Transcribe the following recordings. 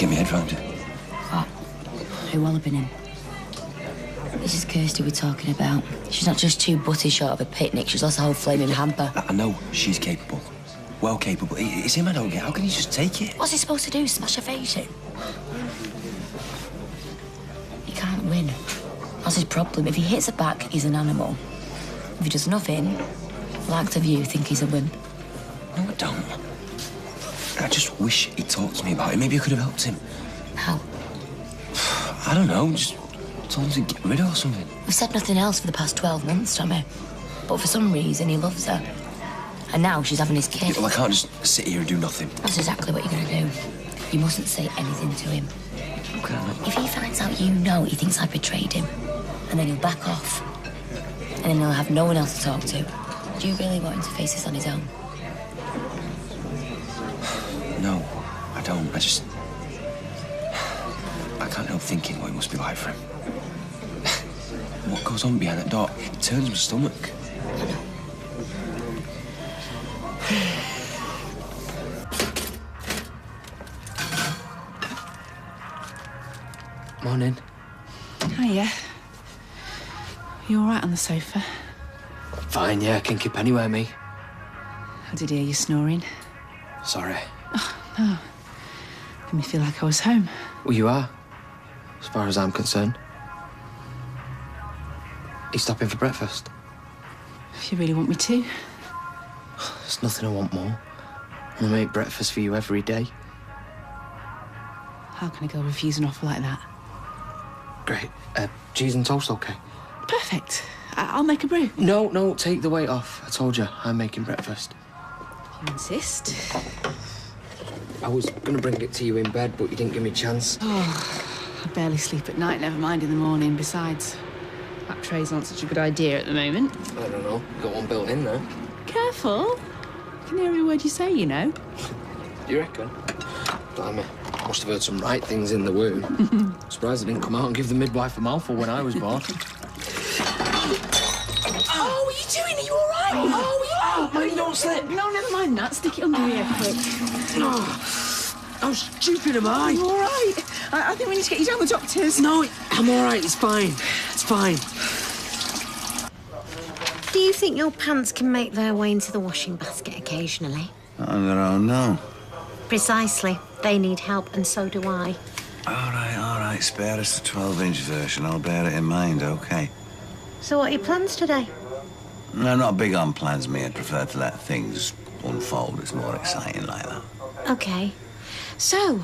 get my head round it. What? Who will have been in? This is Kirsty we're talking about. She's not just too butty short of a picnic, she's lost a whole flaming hamper. I know she's capable. Well capable. It's him I don't get. How can he just take it? What's he supposed to do, smash her face in? He can't win. That's his problem. If he hits her back, he's an animal. If he does nothing, likes of you think he's a wimp. No, I don't. I just wish he'd talked to me about it. Maybe I could have helped him. How? I don't know, just told him to get rid of her or something. We've said nothing else for the past 12 months, Tommy. But for some reason, he loves her. And now she's having his kid. Yeah, well, I can't just sit here and do nothing. That's exactly what you're going to do. You mustn't say anything to him. Okay, If he finds out you know, he thinks I betrayed him. And then he'll back off. And then he'll have no one else to talk to. Do you really want him to face this on his own? No, I don't. I can't help thinking what it must be like for him. What goes on behind that door, it turns my stomach. Morning. Hiya. You all right on the sofa? Fine, yeah, I can keep anywhere, me. I did hear you snoring. Sorry. No. Made me feel like I was home. Well, you are, as far as I'm concerned. You stopping for breakfast? If you really want me to. There's nothing I want more. I make breakfast for you every day. How can a girl refuse an offer like that? Great. Cheese and toast, okay? Perfect. I'll make a brew. No, take the weight off. I told you, I'm making breakfast. You insist. I was gonna bring it to you in bed, but you didn't give me a chance. Oh, I barely sleep at night, never mind in the morning. Besides, that tray's not such a good idea at the moment. I don't know. Got one built in there. Careful. I can hear every word you say, you know. You reckon? Blimey. Must have heard some right things in the womb. Surprised I didn't come out and give the midwife a mouthful when I was born. Oh, what are you doing? Are you all right? Oh, Mate, don't slip. No, never mind that. Stick it under here, quick. How stupid am I? You all right? I think we need to get you down the doctors. No, I'm all right. It's fine. It's fine. Do you think your pants can make their way into the washing basket occasionally? On their own, no. Precisely. They need help, and so do I. All right. Spare us the 12-inch version. I'll bear it in mind, OK? So what are your plans today? No, not big on plans, me. I'd prefer to let things unfold. It's more exciting like that. OK. So,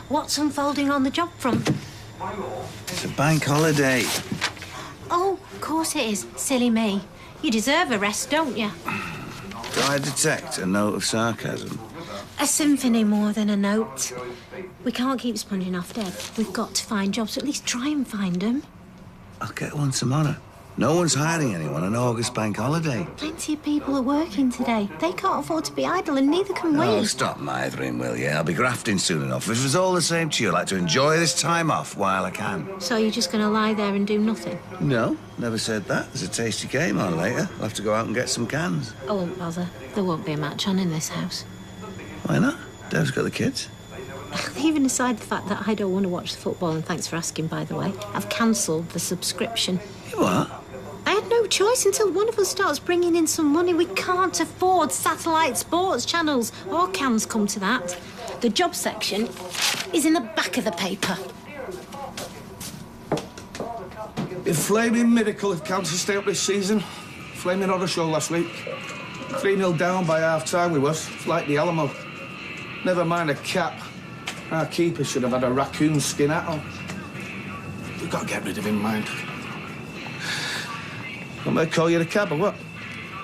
what's unfolding on the job front? It's a bank holiday. Oh, of course it is. Silly me. You deserve a rest, don't you? Do I detect a note of sarcasm? A symphony more than a note. We can't keep sponging off Deb. We've got to find jobs, at least try and find them. I'll get one tomorrow. No one's hiring anyone on August bank holiday. Plenty of people are working today. They can't afford to be idle, and neither can we. Oh, stop mithering, will you? I'll be grafting soon enough. If it was all the same to you, I'd like to enjoy this time off while I can. So you're just going to lie there and do nothing? No, never said that. There's a tasty game on later. I'll have to go out and get some cans. I won't bother. There won't be a match on in this house. Why not? Dev's got the kids. Even aside the fact that I don't want to watch the football, and thanks for asking, by the way, I've cancelled the subscription. You what? I had no choice until one of us starts bringing in some money. We can't afford satellite sports channels, or cans come to that. The job section is in the back of the paper. A flaming miracle if Council stay up this season. Flaming horror show last week. 3-0 down by half-time we was. It's like the Alamo. Never mind a cap. Our keeper should have had a raccoon skin hat on. We've got to get rid of him, mind. Want me to call you a cab or what?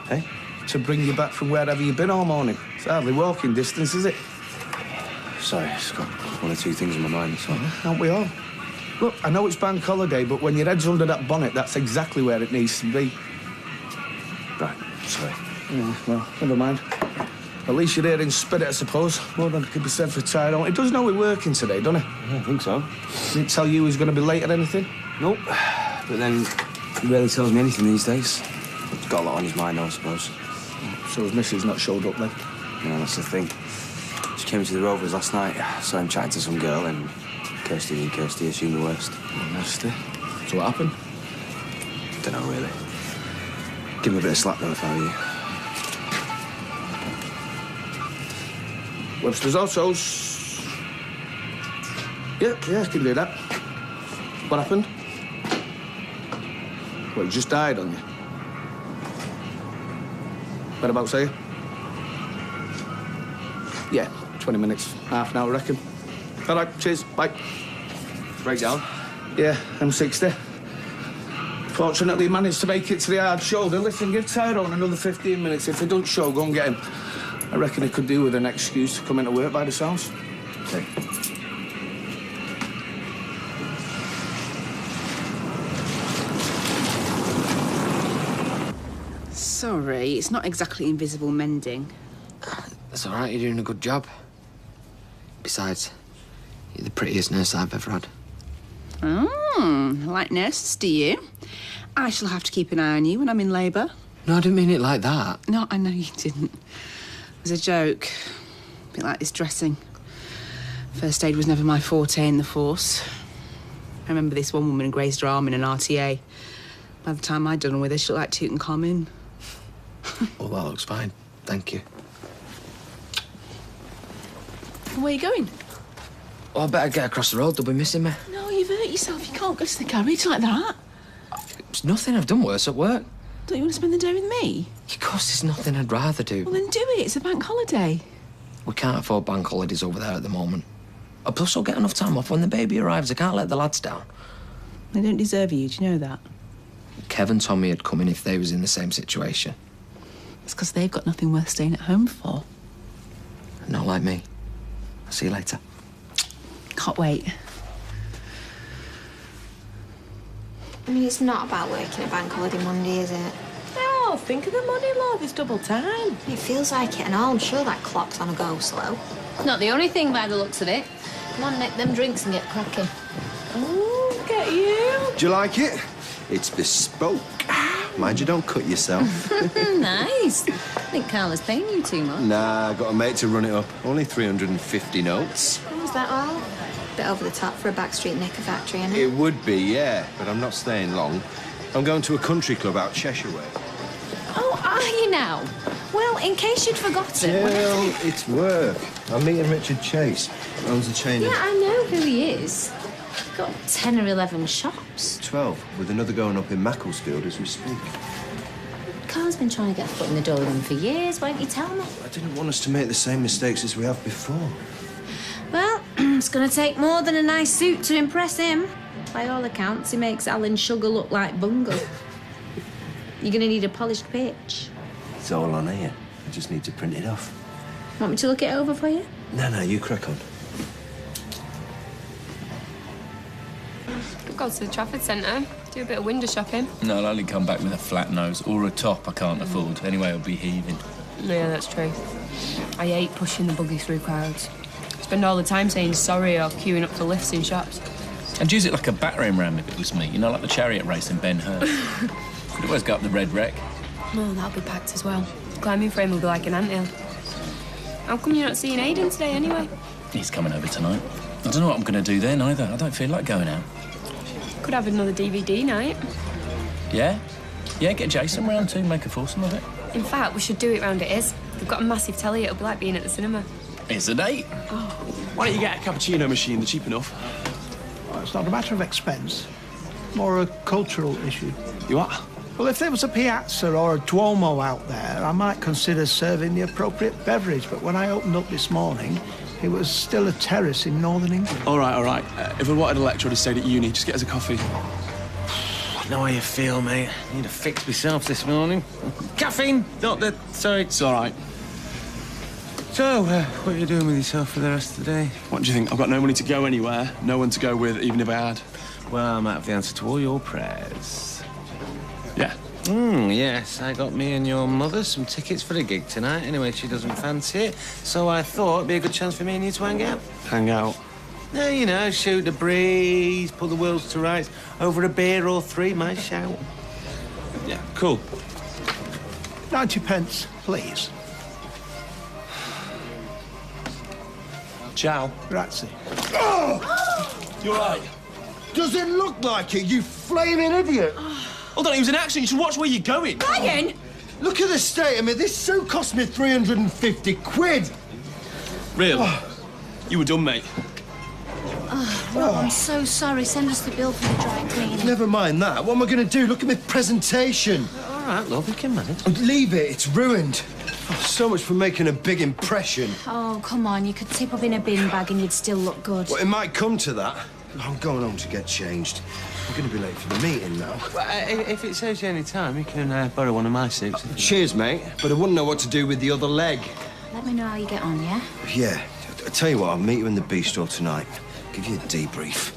Eh? To bring you back from wherever you've been all morning. It's hardly walking distance, is it? Sorry, I've just got one or two things on my mind, so... Aren't we all? Look, I know it's bank holiday, but when your head's under that bonnet, that's exactly where it needs to be. Right, sorry. Yeah, well, never mind. At least you're here in spirit, I suppose. More than could be said for Tyrone. He does know we're working today, doesn't he? I don't think so. Didn't tell you he's going to be late or anything? Nope. But then, he rarely tells me anything these days. He's got a lot on his mind, I suppose. So his missus not showed up then? Yeah, that's the thing. Just came to the Rovers last night. Saw him chatting to some girl and Kirsty assumed the worst. Nasty. So what happened? Don't know, really. Give him a bit of slack, though, if I were you. Webster's Autos. Yeah, I can do that. What happened? Well, he just died on you. Whereabouts are you? Yeah, 20 minutes, half an hour, I reckon. All right, cheers, bye. Breakdown? Yeah, M60. Fortunately, he managed to make it to the hard shoulder. Listen, give Tyrone another 15 minutes. If he don't show, go and get him. I reckon he could do with an excuse to come into work by the sounds. Okay. Sorry, it's not exactly invisible mending. That's all right, you're doing a good job. Besides, you're the prettiest nurse I've ever had. Oh, like nurses, do you? I shall have to keep an eye on you when I'm in labour. No, I didn't mean it like that. No, I know you didn't. It was a joke. A bit like this dressing. First aid was never my forte in the force. I remember this one woman who grazed her arm in an RTA. By the time I'd done with her, she looked like Tutankhamun. Well, that looks fine. Thank you. Where are you going? Oh, I better get across the road. They'll be missing me. No, you've hurt yourself. You can't go to the garage like that. It's nothing. I've done worse at work. Don't you want to spend the day with me? Of course, there's nothing I'd rather do. Well, then do it. It's a bank holiday. We can't afford bank holidays over there at the moment. Plus, I'll get enough time off when the baby arrives. I can't let the lads down. They don't deserve you. Do you know that? Kev and Tommy would come in if they was in the same situation. It's because they've got nothing worth staying at home for. Not like me. I'll see you later. Can't wait. I mean, it's not about working a bank holiday Monday, is it? Oh, think of the money, love. It's double time. It feels like it and all. I'm sure that clock's on a go slow. Not the only thing by the looks of it. Come on, nick them drinks and get cracking. Oh, get you. Do you like it? It's bespoke. Mind you don't cut yourself. Nice. I think Carla's paying you too much. Nah, got a mate to run it up. Only 350 notes. Oh, is that all? Bit over the top for a backstreet knicker factory, isn't it? It would be, yeah, but I'm not staying long. I'm going to a country club out Cheshire way. Oh, are you now? Well, in case you'd forgotten. Well, it's work. I'm meeting Richard Chase. Owns a chain Yeah, I know who he is. Got 10 or 11 shops. 12, with another going up in Macclesfield as we speak. Carl's been trying to get a foot in the door with him for years. Why don't you tell me? I didn't want us to make the same mistakes as we have before. Well, it's going to take more than a nice suit to impress him. By all accounts, he makes Alan Sugar look like Bungle. You're going to need a polished pitch. It's all on here. I just need to print it off. Want me to look it over for you? No, you crack on. We'll go to the Trafford Centre, do a bit of window shopping. No, I'll only come back with a flat nose or a top I can't afford. Anyway, I'll be heaving. Yeah, that's true. I hate pushing the buggy through crowds. Spend all the time saying sorry or queuing up for lifts in shops. I'd use it like a battering ram if it was me. You know, like the chariot race in Ben-Hur. Could always go up the Red Wreck. Oh, that'll be packed as well. The climbing frame will be like an anthill. How come you're not seeing Aidan today, anyway? He's coming over tonight. I don't know what I'm going to do then, either. I don't feel like going out. Could have another DVD night. Yeah? Yeah, get Jason round too, make a foursome of it. In fact, we should do it round at his. They've got a massive telly. It'll be like being at the cinema. It's a date. Oh. Why don't you get a cappuccino machine? They're cheap enough. Well, it's not a matter of expense. More a cultural issue. You are? Well, if there was a piazza or a Duomo out there, I might consider serving the appropriate beverage. But when I opened up this morning, it was still a terrace in northern England. All right. If I wanted a lecture, I'd have stayed at uni. Just get us a coffee. I know how you feel, mate. I need to fix myself this morning. Caffeine! Not the... Sorry. It's all right. So, what are you doing with yourself for the rest of the day? What do you think? I've got no money to go anywhere. No one to go with, even if I had. Well, I might have the answer to all your prayers. Yeah. Yes, I got me and your mother some tickets for the gig tonight. Anyway, she doesn't fancy it, so I thought it'd be a good chance for me and you to hang out. Hang out? You know, shoot the breeze, put the worlds to rights. Over a beer or three, my shout. Yeah, cool. 90 pence, please. Ciao. Grazie. Oh! You all right? Does it look like it, you flaming idiot? Hold on, it was an accident. You should watch where you're going. Ryan! Look at the state of me. This suit cost me 350 quid. Really? You were done, mate. Oh, Rob, I'm so sorry. Send us the bill for the dry cleaning. Never mind that. What am I going to do? Look at my presentation. All right, love, we can manage. Leave it. It's ruined. Oh, so much for making a big impression. Oh, come on. You could tip up in a bin bag and you'd still look good. Well, it might come to that. I'm going home to get changed. I'm going to be late for the meeting now. Well, if it saves you any time, you can borrow one of my suits. Cheers, mate. But I wouldn't know what to do with the other leg. Let me know how you get on, yeah? Yeah. I tell you what, I'll meet you in the bistro tonight. Give you a debrief.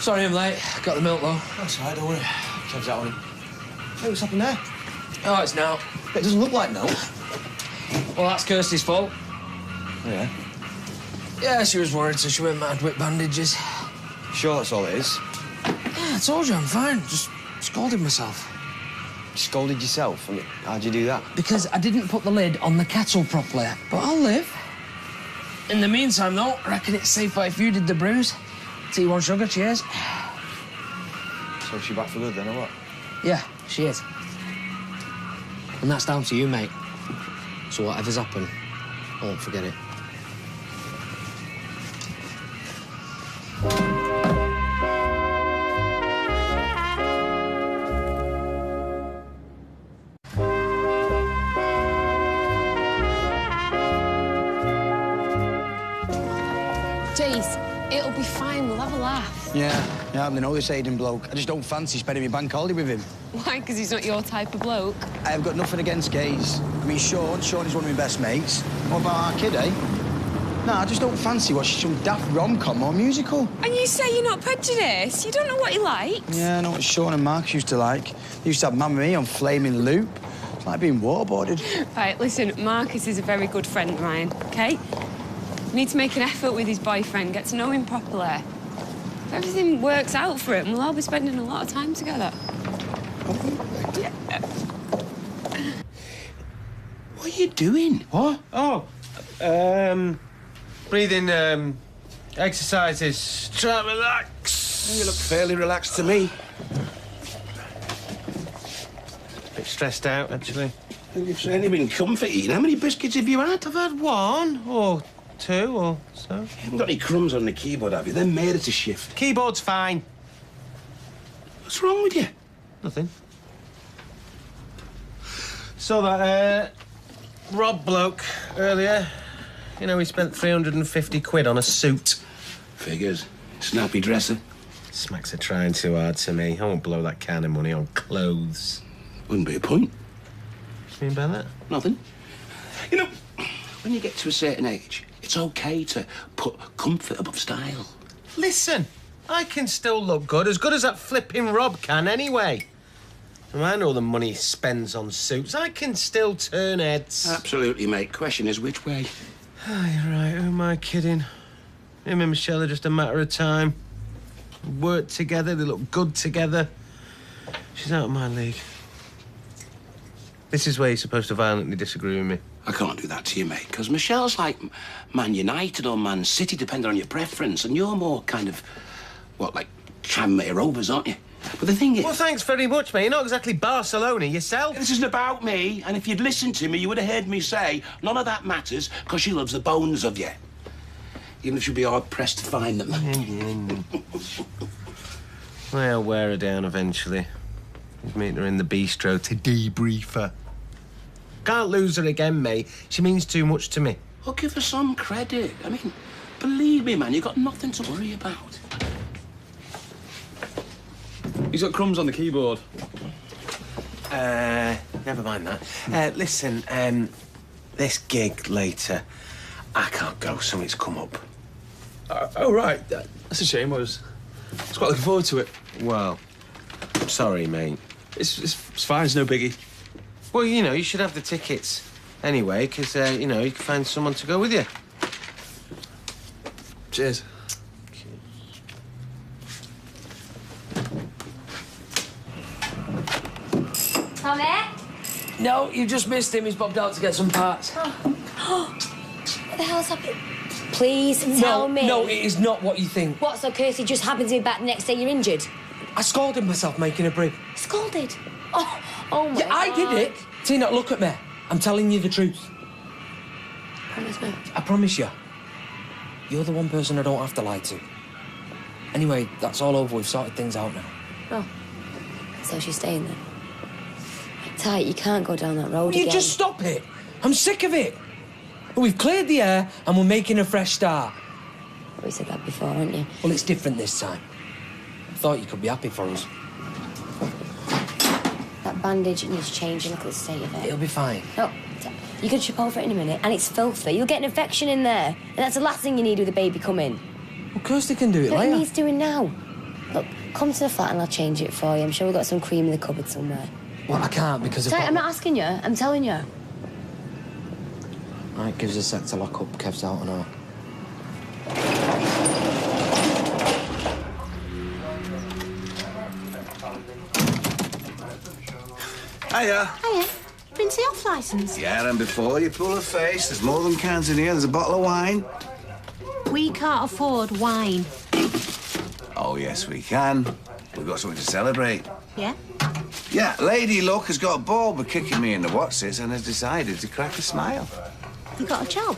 Sorry I'm late. Got the milk, though. That's all right, don't worry. Kev's out on him. Hey, what's happened there? Oh, it's now. It doesn't look like no. Well, that's Kirsty's fault. Yeah. Yeah, she was worried, so she went mad with bandages. Sure that's all it is? Yeah, I told you I'm fine. Just scalded myself. You scolded yourself? I mean, how'd you do that? Because I didn't put the lid on the kettle properly. But I'll live. In the meantime, though, I reckon it's safer if you did the bruise. Tea, one sugar, cheers. So is she back for good then, or what? Yeah, she is. And that's down to you, mate. So whatever's happened, I won't forget it. Jace, it'll be fine. We'll have a laugh. Yeah, I know this Aiden bloke. I just don't fancy spending my bank holiday with him. Why? Because he's not your type of bloke? I've got nothing against gays. I mean, Sean is one of my best mates. What about our kid, eh? No, I just don't fancy watching some daft rom-com or musical. And you say you're not prejudiced? You don't know what he likes? Yeah, I know what Sean and Mark used to like. They used to have Mamma Mia on Flaming Loop. It's like being waterboarded. Right, listen, Marcus is a very good friend of mine, OK? We need to make an effort with his boyfriend, get to know him properly. If everything works out for him, we'll all be spending a lot of time together. Yeah. What are you doing? What? Oh, breathing, exercises. Try to relax. You look fairly relaxed to me. Bit stressed out, actually. You've certainly been comfy eating. How many biscuits have you had? I've had one or two or so. You haven't got any crumbs on the keyboard, have you? They're made it to shift. Keyboard's fine. What's wrong with you? Nothing. So that, Rob bloke earlier, you know, he spent 350 quid on a suit. Figures. Snappy dresser. Smacks are trying too hard to me. I won't blow that kind of money on clothes. Wouldn't be a point. What do you mean by that? Nothing. You know, when you get to a certain age, it's OK to put comfort above style. Listen, I can still look good as that flipping Rob can anyway. And I know the money he spends on suits. I can still turn heads. Absolutely, mate. Question is, which way? Oh, you're right. Who am I kidding? Him and Michelle are just a matter of time. Work together, they look good together. She's out of my league. This is where you're supposed to violently disagree with me. I can't do that to you, mate, because Michelle's like Man United or Man City, depending on your preference, and you're more kind of, what, like Tranmere Rovers, aren't you? But the thing is... Well, thanks very much, mate. You're not exactly Barcelona yourself. This isn't about me, and if you'd listened to me, you would have heard me say none of that matters, because she loves the bones of you. Even if she'd be hard-pressed to find them. I'll wear her down eventually. He's meeting her in the bistro to debrief her. Can't lose her again, mate. She means too much to me. Well, give her some credit. I mean, believe me, man, you've got nothing to worry about. He's got crumbs on the keyboard. Never mind that. Listen, this gig later, I can't go, something's come up. Oh, right. That's a shame. I was quite looking forward to it. Well, sorry, mate. It's fine. It's no biggie. Well, you know, you should have the tickets anyway, because, you know, you can find someone to go with you. Cheers. Tommy? No, you just missed him. He's bobbed out to get some parts. What the hell's happened? Please tell me. No, it is not what you think. What, so Kirsty just happened to be back the next day you're injured? I scalded myself making a brig. Scalded? Oh my Yeah, I did it. Tina, look at me. I'm telling you the truth. Promise me. I promise you. You're the one person I don't have to lie to. Anyway, that's all over. We've sorted things out now. Oh. So she's staying there? Tight, you can't go down that road You again. just stop it. I'm sick of it. We've cleared the air and we're making a fresh start. We said that before, haven't you? Well, it's different this time. I thought you could be happy for us. That bandage needs changing. Look at the state of it. It'll be fine. No, you could trip over it in a minute, and it's filthy. You'll get an infection in there, and that's the last thing you need with a baby coming. Well, Kirsty can do it No, later. it needs doing now. Look, come to the flat and I'll change it for you. I'm sure we've got some cream in the cupboard somewhere. Well, I can't because of... Tight, I'm not asking you. I'm telling you. Right, gives us a sec to lock up Kev's out and all. Hiya. Hiya. Been to the off licence? Yeah, and before you pull a face, there's more than cans in here. There's a bottle of wine. We can't afford wine. Oh, yes, we can. We've got something to celebrate. Yeah? Yeah, Lady Luck has got bored with kicking me in the what's-its and has decided to crack a smile. You got a job?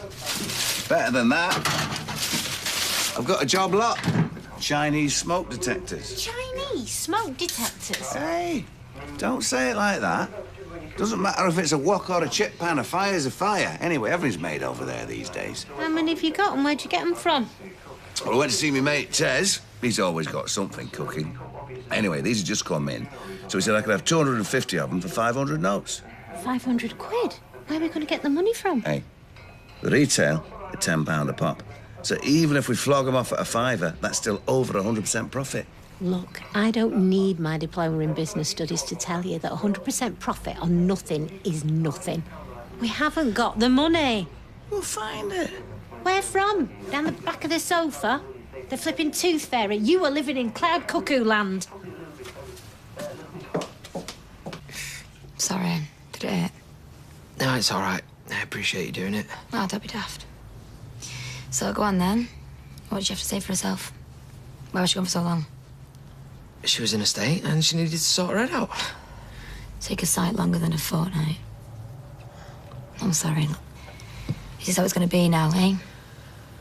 Better than that. I've got a job lot. Chinese smoke detectors. Chinese smoke detectors? Hey, don't say it like that. Doesn't matter if it's a wok or a chip pan, a fire's a fire. Anyway, everything's made over there these days. How many have you got and where'd you get them from? Well, I went to see my mate Tez. He's always got something cooking. Anyway, these have just come in. So he said I could have 250 of them for 500 notes. 500 quid? Where are we going to get the money from? Hey, the retail at £10 a pop. So even if we flog them off at a fiver, that's still over 100% profit. Look, I don't need my diploma in business studies to tell you that 100% profit on nothing is nothing. We haven't got the money. We'll find it. Where from? Down the back of the sofa? The flipping tooth fairy. You were living in cloud cuckoo land. Sorry, did it hurt? No, it's all right. I appreciate you doing it. Oh, don't be daft. So, go on then. What did you have to say for herself? Why was she gone for so long? She was in a state and she needed to sort her head out. Take a sight longer than a fortnight. I'm sorry. Look. This is how it's going to be now, eh?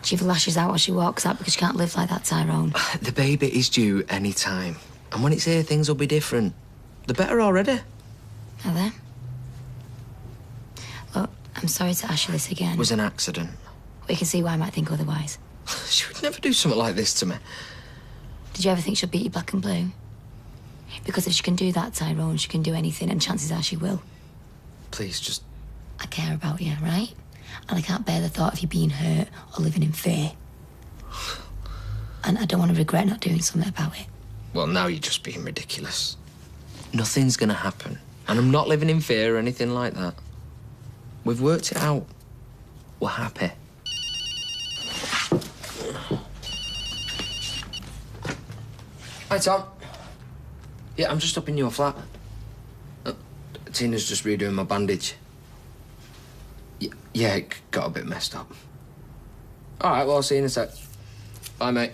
She either lashes out or she walks out because she can't live like that, Tyrone. The baby is due any time. And when it's here, things will be different. The better already. Are they? Look, I'm sorry to ask you this again. It was an accident. We can see why I might think otherwise. She would never do something like this to me. Did you ever think she'll beat you black and blue? Because if she can do that, Tyrone, she can do anything, and chances are she will. Please, just... I care about you, right? And I can't bear the thought of you being hurt or living in fear. And I don't want to regret not doing something about it. Well, now you're just being ridiculous. Nothing's gonna happen. And I'm not living in fear or anything like that. We've worked it out. We're happy. Hi, Tom. Yeah, I'm just up in your flat. Tina's just redoing my bandage. Yeah, it got a bit messed up. All right, well, I'll see you in a sec. Bye, mate.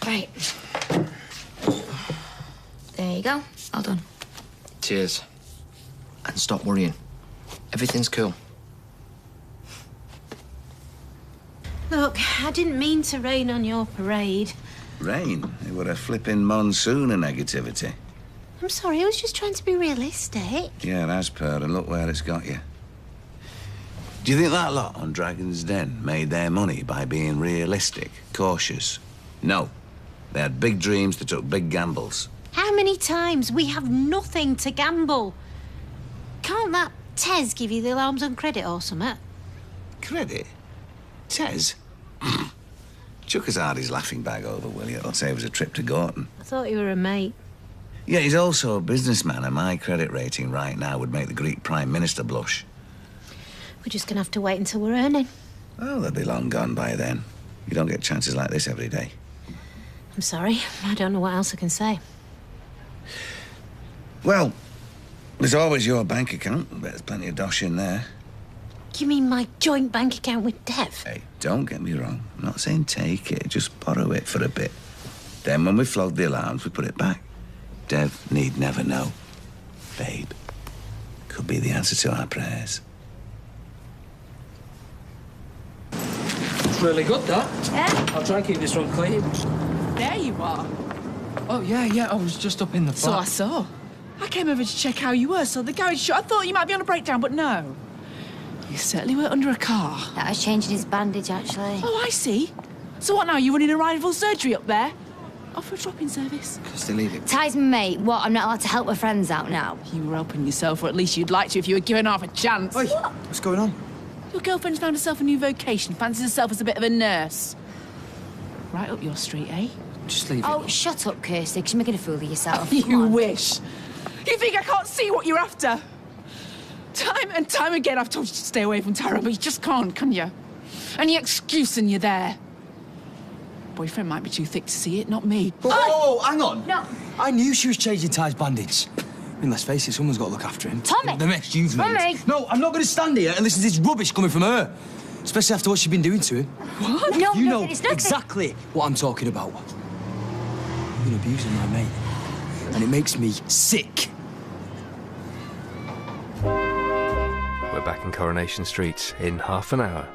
Right. There you go. All done. Cheers. And stop worrying. Everything's cool. Look, I didn't mean to rain on your parade. Rain? It were a flipping monsoon of negativity. I'm sorry, I was just trying to be realistic. Yeah, it has, Per, and look where it's got you. Do you think that lot on Dragon's Den made their money by being realistic, cautious? No. They had big dreams, they took big gambles. How many times? We have nothing to gamble. Can't that Tez give you the alarms on credit or something? Credit? Tez? Chuck has had his laughing bag over, will you? It'll save us a trip to Gorton. I thought you were a mate. Yeah, he's also a businessman, and my credit rating right now would make the Greek Prime Minister blush. We're just going to have to wait until we're earning. Well, they'll be long gone by then. You don't get chances like this every day. I'm sorry. I don't know what else I can say. Well, There's always your bank account. There's plenty of dosh in there. You mean my joint bank account with Dev? Hey, don't get me wrong. I'm not saying take it, just borrow it for a bit. Then when we flog the alarms, we put it back. Dev need never know. Babe, could be the answer to our prayers. It's really good, that. Yeah? I'll try and keep this one clean. There you are. Oh, yeah, I was just up in the So I saw. I came over to check how you were, so the garage shut. I thought you might be on a breakdown, but no. You certainly were under a car. That was changing his bandage, actually. Oh, I see. So what now, you running a rival surgery up there? Offer a drop-in service? Still leave it. Ty's my mate. What, I'm not allowed to help my friends out now? You were helping yourself, or at least you'd like to if you were given half a chance. Oi, what's going on? Your girlfriend's found herself a new vocation, fancies herself as a bit of a nurse. Right up your street, eh? Just leave Oh, shut up, Kirsty, because you're making a fool of yourself. You wish. You think I can't see what you're after? Time and time again I've told you to stay away from Tara, but you just can't, can you? Any excuse and you're there. Boyfriend might be too thick to see it, not me. Oh, hang on. No. I knew she was changing Ty's bandage. I mean, let's face it, someone's got to look after him. Tommy! The mess you've Tommy! made. No, I'm not going to stand here and listen to this rubbish coming from her. Especially after what she's been doing to him. What? No, you know it's nothing. exactly what I'm talking about. You've been abusing my mate. And it makes me sick. We're back in Coronation Street in half an hour.